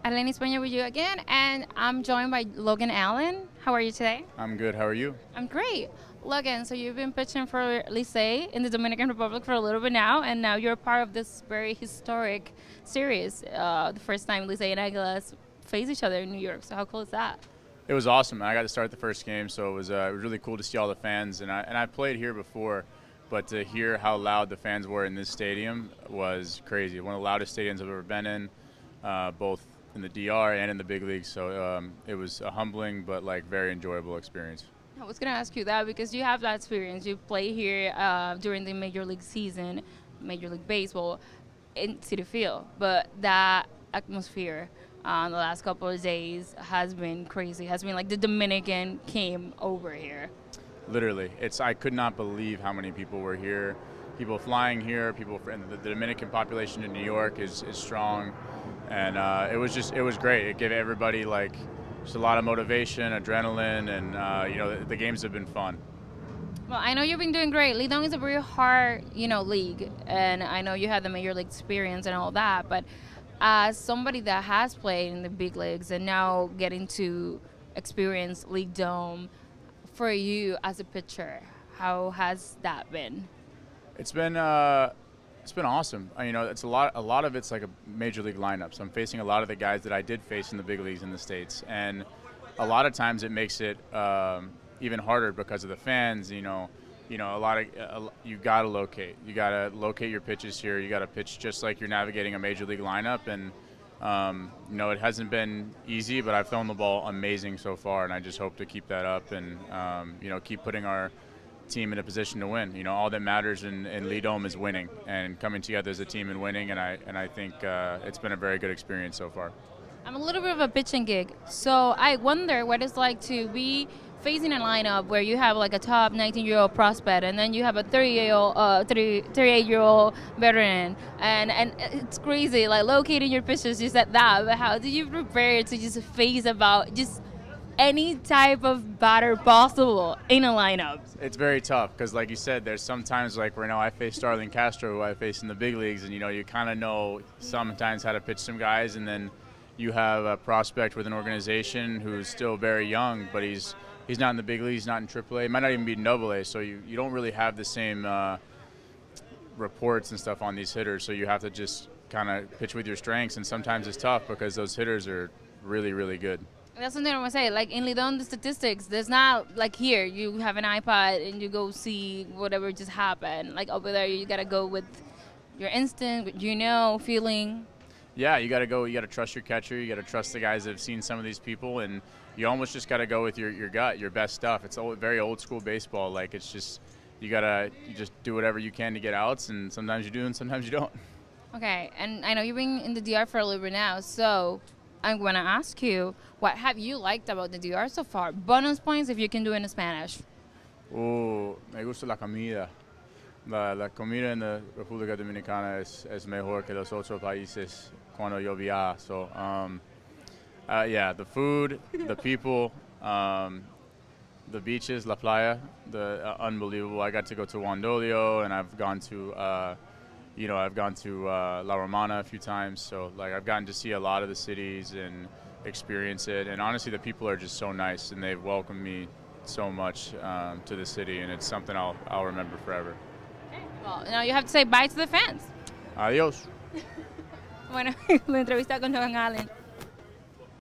Arlene España with you again, and I'm joined by Logan Allen. How are you today? I'm good. How are you? I'm great. Logan, so you've been pitching for Licey in the Dominican Republic for a little bit now, and now you're part of this very historic series. The first time Licey and Águilas face each other in New York. So how cool is that? It was awesome. I got to start the first game, so it was really cool to see all the fans. And I played here before, but to hear how loud the fans were in this stadium was crazy. One of the loudest stadiums I've ever been in, both in the DR and in the big leagues. So it was a humbling but very enjoyable experience. I was going to ask you that because you have that experience. You play here during the Major League season, Major League Baseball, in Citi Field. But that atmosphere the last couple of days has been crazy. Has been like the Dominican came over here. Literally, I could not believe how many people were here. People flying here, and the Dominican population in New York is strong, and it was great. It gave everybody just a lot of motivation, adrenaline, and the games have been fun. Well, I know you've been doing great. Lidón is a very hard, league, and I know you had the Major League experience and all that, but as somebody that has played in the big leagues and now getting to experience League Dome, for you as a pitcher, how has that been? It's been awesome. It's a lot of it's like a major league lineup. So I'm facing a lot of the guys that I did face in the big leagues in the States, and a lot of times it makes it even harder because of the fans. You gotta locate. You gotta locate your pitches here. You gotta pitch just like you're navigating a major league lineup, and it hasn't been easy, but I've thrown the ball amazing so far, and I just hope to keep that up and keep putting our team in a position to win. All that matters in Lidom is winning and coming together as a team and winning, and I think it's been a very good experience so far. I'm a little bit of a pitching geek, so I wonder what it's like to be facing a lineup where you have like a top 19-year-old prospect, and then you have a 38-year-old veteran, and it's crazy, like locating your pitches just at that. But how do you prepare to just face about just any type of batter possible in a lineup? It's very tough because, like you said, there's sometimes I face Starlin Castro, who I face in the big leagues, and you kind of know sometimes how to pitch some guys, and then you have a prospect with an organization who's still very young, but he's not in the big leagues, not in AAA, might not even be in AA, so you don't really have the same reports and stuff on these hitters, so you have to just kind of pitch with your strengths, and sometimes it's tough because those hitters are really, really good. That's something I want to say. Like in Lidón, the statistics, there's not like here, you have an iPad and you go see whatever just happened. Like over there, you got to go with your instinct, with feeling. Yeah, you got to go. You got to trust your catcher. You got to trust the guys that have seen some of these people, and you almost just got to go with your gut, your best stuff. It's very old school baseball. Like it's just you just do whatever you can to get outs, and sometimes you do, and sometimes you don't. Okay, and I know you've been in the DR for a little bit now, so I'm going to ask you, what have you liked about the DR so far? Bonus points if you can do it in Spanish. Me gusta la comida. La comida en la República Dominicana es mejor que los otros países cuando yo viajo. So, yeah, the food, the people, the beaches, la playa, unbelievable. I got to go to Wandolio, and I've gone to, La Romana a few times. So, I've gotten to see a lot of the cities and experience it. And honestly, the people are just so nice, and they've welcomed me so much to the city, and it's something I'll remember forever. Well, now you have to say bye to the fans. Adiós. Bueno, la entrevista con Logan Allen.